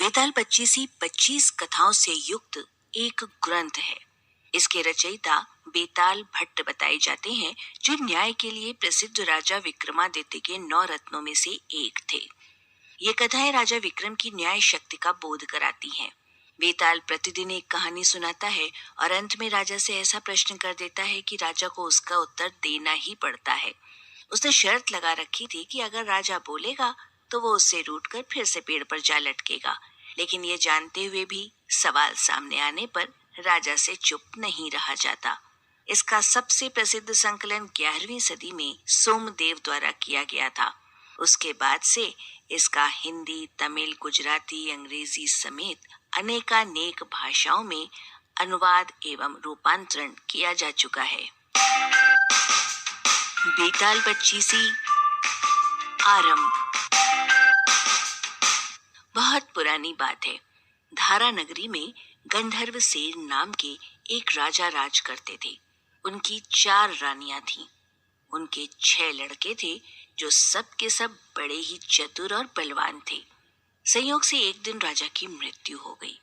बेताल पच्चीसी 25 कथाओं से युक्त एक ग्रंथ है। इसके रचयिता बेताल भट्ट बताए जाते हैं, जो न्याय के लिए प्रसिद्ध राजा विक्रमादित्य के 9 रत्नों में से एक थे। ये कथाएं राजा विक्रम की न्याय शक्ति का बोध कराती हैं। बेताल प्रतिदिन एक कहानी सुनाता है और अंत में राजा से ऐसा प्रश्न कर देता है कि राजा को उसका उत्तर देना ही पड़ता है। उसने शर्त लगा रखी थी कि अगर राजा बोलेगा तो वो उससे रूठकर फिर से पेड़ पर जा लटकेगा, लेकिन ये जानते हुए भी सवाल सामने आने पर राजा से चुप नहीं रहा जाता। इसका सबसे प्रसिद्ध संकलन 11वीं सदी में सोमदेव द्वारा किया गया था। उसके बाद से इसका हिंदी, तमिल, गुजराती, अंग्रेजी समेत अनेकानेक भाषाओं में अनुवाद एवं रूपांतरण किया जा चुका है। बेताल पच्चीसी आरंभ। बहुत पुरानी बात है। धारा नगरी में गंधर्व सेन नाम के एक राजा राज करते थे। उनकी 4 रानियां थीं। उनके 6 लड़के थे, जो सब के सब बड़े ही चतुर और बलवान थे। संयोग से एक दिन राजा की मृत्यु हो गई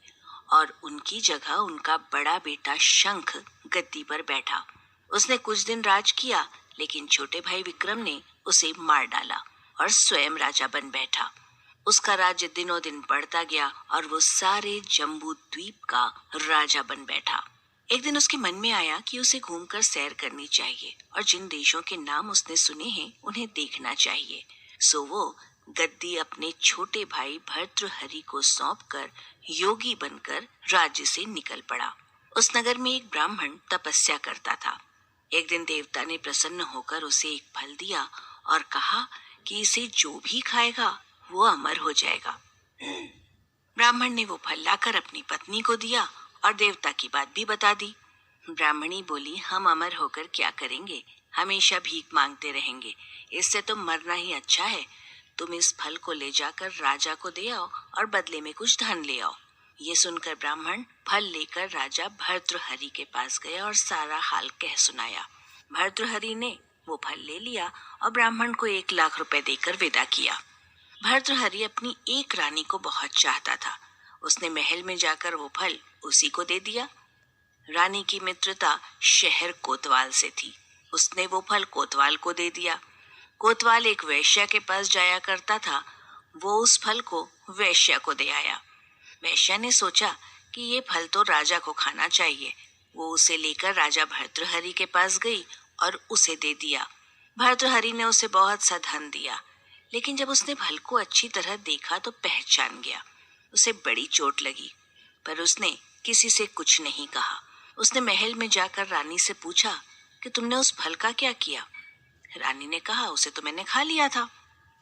और उनकी जगह उनका बड़ा बेटा शंख गद्दी पर बैठा। उसने कुछ दिन राज किया, लेकिन छोटे भाई विक्रम ने उसे मार डाला और स्वयं राजा बन बैठा। उसका राज्य दिनों दिन बढ़ता गया और वो सारे जम्बू द्वीप का राजा बन बैठा। एक दिन उसके मन में आया कि उसे घूमकर सैर करनी चाहिए और जिन देशों के नाम उसने सुने हैं उन्हें देखना चाहिए। सो वो गद्दी अपने छोटे भाई भर्तृहरि को सौंपकर योगी बनकर राज्य से निकल पड़ा। उस नगर में एक ब्राह्मण तपस्या करता था। एक दिन देवता ने प्रसन्न होकर उसे एक फल दिया और कहा कि इसे जो भी खाएगा वो अमर हो जाएगा। ब्राह्मण ने वो फल लाकर अपनी पत्नी को दिया और देवता की बात भी बता दी। ब्राह्मणी बोली, हम अमर होकर क्या करेंगे, हमेशा भीख मांगते रहेंगे, इससे तो मरना ही अच्छा है। तुम इस फल को ले जाकर राजा को दे आओ और बदले में कुछ धन ले आओ। ये सुनकर ब्राह्मण फल लेकर राजा भर्तृहरि के पास गया और सारा हाल कह सुनाया। भर्तृहरि ने वो फल ले लिया और ब्राह्मण को 1 लाख रुपए देकर विदा किया। भर्तृहरि अपनी एक रानी को बहुत चाहता था। उसने महल में जाकर वो फल उसी को दे दिया। रानी की मित्रता शहर कोतवाल से थी। उसने वो फल कोतवाल को दे दिया। कोतवाल एक वैश्या के पास जाया करता था। वो उस फल को वैश्या को दे आया। वैश्या ने सोचा कि ये फल तो राजा को खाना चाहिए। वो उसे लेकर राजा भर्तृहरि के पास गई और उसे दे दिया। भर्तृहरि ने उसे बहुत सा धन दिया, लेकिन जब उसने फल को अच्छी तरह देखा तो पहचान गया। उसे बड़ी चोट लगी, पर उसने किसी से कुछ नहीं कहा। उसने महल में जाकर रानी से पूछा कि तुमने उस फल का क्या किया। रानी ने कहा, उसे तो मैंने खा लिया था।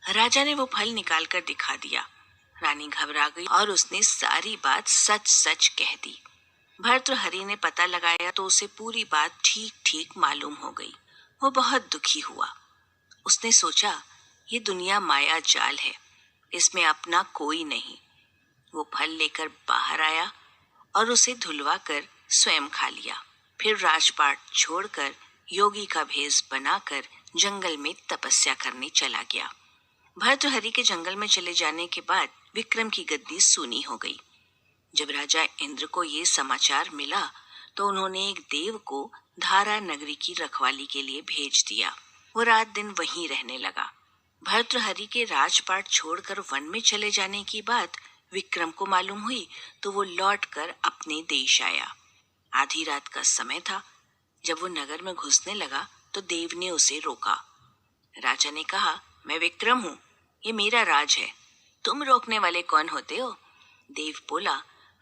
राजा ने वो फल निकाल कर दिखा दिया। रानी घबरा गई और उसने सारी बात सच सच कह दी। भर्तृहरि ने पता लगाया तो उसे पूरी बात ठीक ठीक मालूम हो गई। वो बहुत दुखी हुआ। उसने सोचा, ये दुनिया माया जाल है, इसमें अपना कोई नहीं। वो फल लेकर बाहर आया और उसे धुलवा कर स्वयं खा लिया। फिर राजपाट छोड़कर योगी का भेष बनाकर जंगल में तपस्या करने चला गया। भर्तृहरि के जंगल में चले जाने के बाद विक्रम की गद्दी सूनी हो गई। जब राजा इंद्र को ये समाचार मिला तो उन्होंने एक देव को धारा नगरी की रखवाली के लिए भेज दिया। वो रात दिन वहीं रहने लगा। भर्तृहरि के राजपाट छोड़कर वन में चले जाने की बात विक्रम को मालूम हुई तो वो लौटकर अपने देश आया। आधी रात का समय था। जब वो नगर में घुसने लगा तो देव ने उसे रोका। राजा ने कहा, मैं विक्रम हूँ, ये मेरा राज है, तुम रोकने वाले कौन होते हो? देव बोला,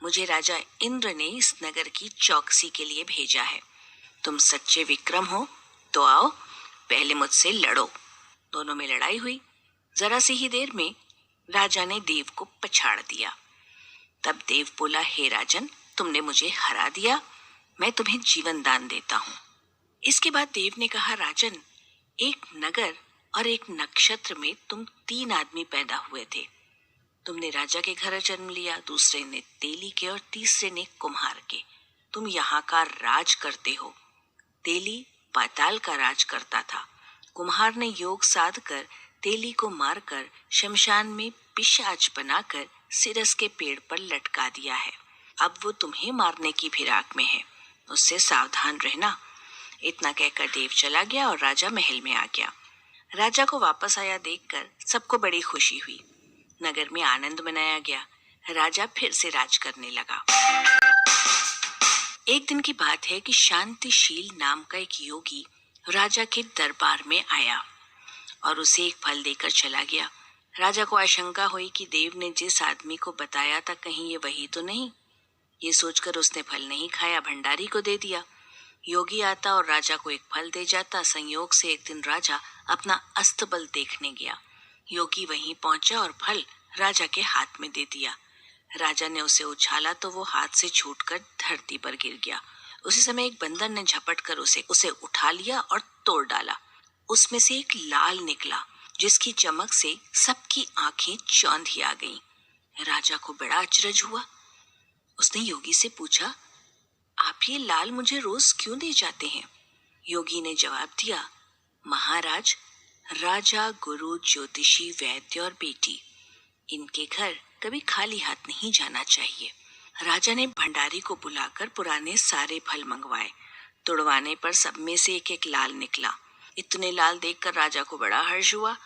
मुझे राजा इंद्र ने इस नगर की चौकसी के लिए भेजा है। तुम सच्चे विक्रम हो तो आओ, पहले मुझसे लड़ो। दोनों में लड़ाई हुई। जरा सी ही देर में राजा ने देव को पछाड़ दिया। तब देव बोला, हे राजन, तुमने मुझे हरा दिया, मैं तुम्हें जीवन दान देता हूँ। इसके बाद देव ने कहा, राजन, एक नगर और एक नक्षत्र में तुम 3 आदमी पैदा हुए थे। तुमने राजा के घर जन्म लिया, दूसरे ने तेली के और तीसरे ने कुम्हार के। तुम यहाँ का राज करते हो। तेली पाताल का राज करता था। कुम्हार ने योग साध कर तेली को मारकर शमशान में पिशाच बनाकर सिरस के पेड़ पर लटका दिया है। अब वो तुम्हें मारने की फिराक में है, उससे सावधान रहना। इतना कहकर देव चला गया और राजा महल में आ गया। राजा को वापस आया देखकर सबको बड़ी खुशी हुई। नगर में आनंद मनाया गया। राजा फिर से राज करने लगा। एक दिन की बात है कि शांतिशील नाम का एक योगी राजा के दरबार में आया और उसे एक फल देकर चला गया। राजा को आशंका हुई कि देव ने जिस आदमी को बताया था कहीं ये वही तो नहीं। ये सोचकर उसने फल नहीं खाया, भंडारी को दे दिया। योगी आता और राजा को एक फल दे जाता। संयोग से एक दिन राजा अपना अस्तबल देखने गया। योगी वहीं पहुंचा और फल राजा के हाथ में दे दिया। राजा ने उसे उछाला तो वो हाथ से छूटकर धरती पर गिर गया। उसी समय एक बंदर ने झपटकर उसे उठा लिया और तोड़ डाला। उसमें से एक लाल निकला जिसकी चमक से सबकी आंखें चौंधी आ गईं। राजा को बड़ा अचरज हुआ। उसने योगी से पूछा, आप ये लाल मुझे रोज क्यों दे जाते हैं? योगी ने जवाब दिया, महाराज, राजा, गुरु, ज्योतिषी, वैद्य और बेटी, इनके घर कभी खाली हाथ नहीं जाना चाहिए। राजा ने भंडारी को बुलाकर पुराने सारे फल मंगवाए। तुड़वाने पर सब में से एक एक लाल निकला। इतने लाल देखकर राजा को बड़ा हर्ष हुआ।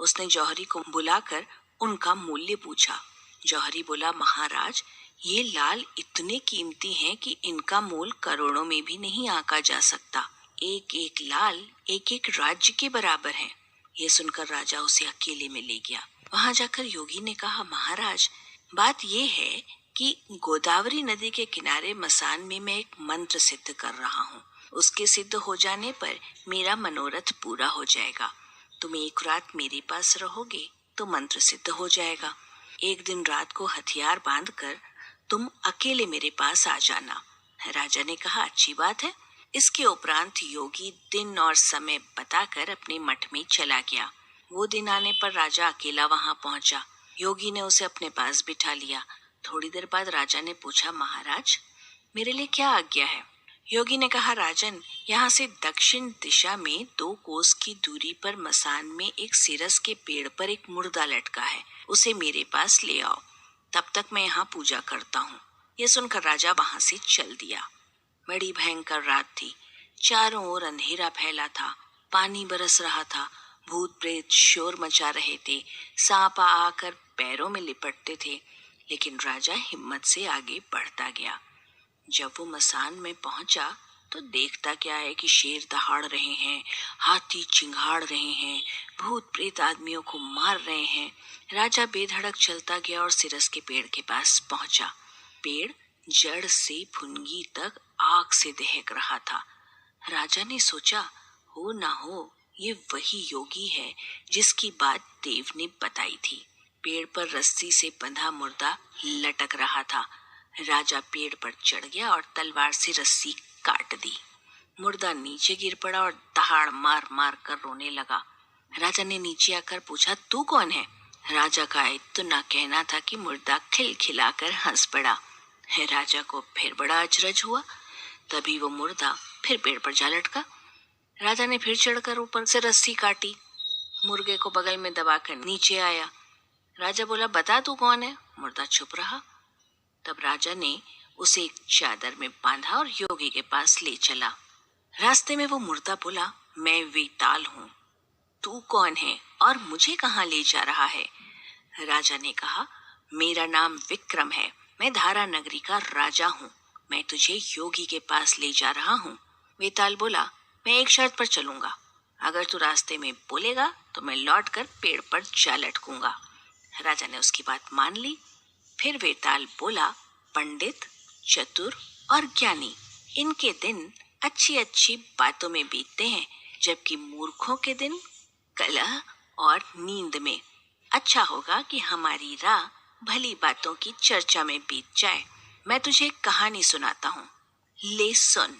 उसने जौहरी को बुलाकर उनका मूल्य पूछा। जौहरी बोला, महाराज, ये लाल इतने कीमती हैं कि इनका मोल करोड़ों में भी नहीं आंका जा सकता। एक एक लाल एक एक राज्य के बराबर है। ये सुनकर राजा उसे अकेले में ले गया। वहां जाकर योगी ने कहा, महाराज, बात यह है कि गोदावरी नदी के किनारे मसान में मैं एक मंत्र सिद्ध कर रहा हूँ। उसके सिद्ध हो जाने पर मेरा मनोरथ पूरा हो जाएगा। तुम एक रात मेरे पास रहोगे तो मंत्र सिद्ध हो जाएगा। एक दिन रात को हथियार बांधकर तुम अकेले मेरे पास आ जाना। राजा ने कहा, अच्छी बात है। इसके उपरांत योगी दिन और समय बताकर अपने मठ में चला गया। वो दिन आने पर राजा अकेला वहां पहुंचा। योगी ने उसे अपने पास बिठा लिया। थोड़ी देर बाद राजा ने पूछा, महाराज, मेरे लिए क्या आज्ञा है? योगी ने कहा, राजन, यहाँ से दक्षिण दिशा में 2 कोस की दूरी पर मसान में एक सिरस के पेड़ पर एक मुर्दा लटका है। उसे मेरे पास ले आओ, तब तक मैं यहाँ पूजा करता हूँ। ये सुनकर राजा वहां से चल दिया। बड़ी भयंकर रात थी। चारों ओर अंधेरा फैला था। पानी बरस रहा था। भूत प्रेत शोर मचा रहे थे। सांप आकर पैरों में लिपटते थे। लेकिन राजा हिम्मत से आगे बढ़ता गया। जब वो मसान में पहुंचा तो देखता क्या है कि शेर दहाड़ रहे हैं, हाथी चिंघाड़ रहे हैं, भूत प्रेत आदमियों को मार रहे हैं। राजा बेधड़क चलता गया और सिरस के पेड़ के पास पहुंचा। पेड़ जड़ से फुनगी तक आग से दहक रहा था। राजा ने सोचा, हो ना हो ये वही योगी है जिसकी बात देव ने बताई थी। पेड़ पर रस्सी से बंधा मुर्दा लटक रहा था। राजा पेड़ पर चढ़ गया और तलवार से रस्सी काट दी। मुर्दा नीचे गिर पड़ा और दहाड़ मार मार कर रोने लगा। राजा ने नीचे आकर पूछा, तू कौन है? राजा का इतना कहना था कि मुर्दा खिलखिलाकर हंस पड़ा। राजा को फिर बड़ा अचरज हुआ। तभी वो मुर्दा फिर पेड़ पर जा लटका। राजा ने फिर चढ़कर ऊपर से रस्सी काटी। मुर्गे को बगल में दबाकर नीचे आया। राजा बोला, बता तू कौन है? मुर्दा चुप रहा। तब राजा ने उसे एक चादर में बांधा और योगी के पास ले चला। रास्ते में वो मुर्दा बोला, मैं वेताल हूँ। तू कौन है और मुझे कहाँ ले जा रहा है? राजा ने कहा, मेरा नाम विक्रम है। मैं धारा नगरी का राजा हूँ। मैं तुझे योगी के पास ले जा रहा हूँ। वेताल बोला, मैं एक शर्त पर चलूंगा। अगर तू रास्ते में बोलेगा तो मैं लौट कर पेड़ पर जा लटकूंगा। राजा ने उसकी बात मान ली। फिर वेताल बोला, पंडित, चतुर और ज्ञानी, इनके दिन अच्छी अच्छी बातों में बीतते हैं, जबकि मूर्खों के दिन कलह और नींद में। अच्छा होगा कि हमारी राह भली बातों की चर्चा में बीत जाए। मैं तुझे एक कहानी सुनाता हूँ, ले सुन।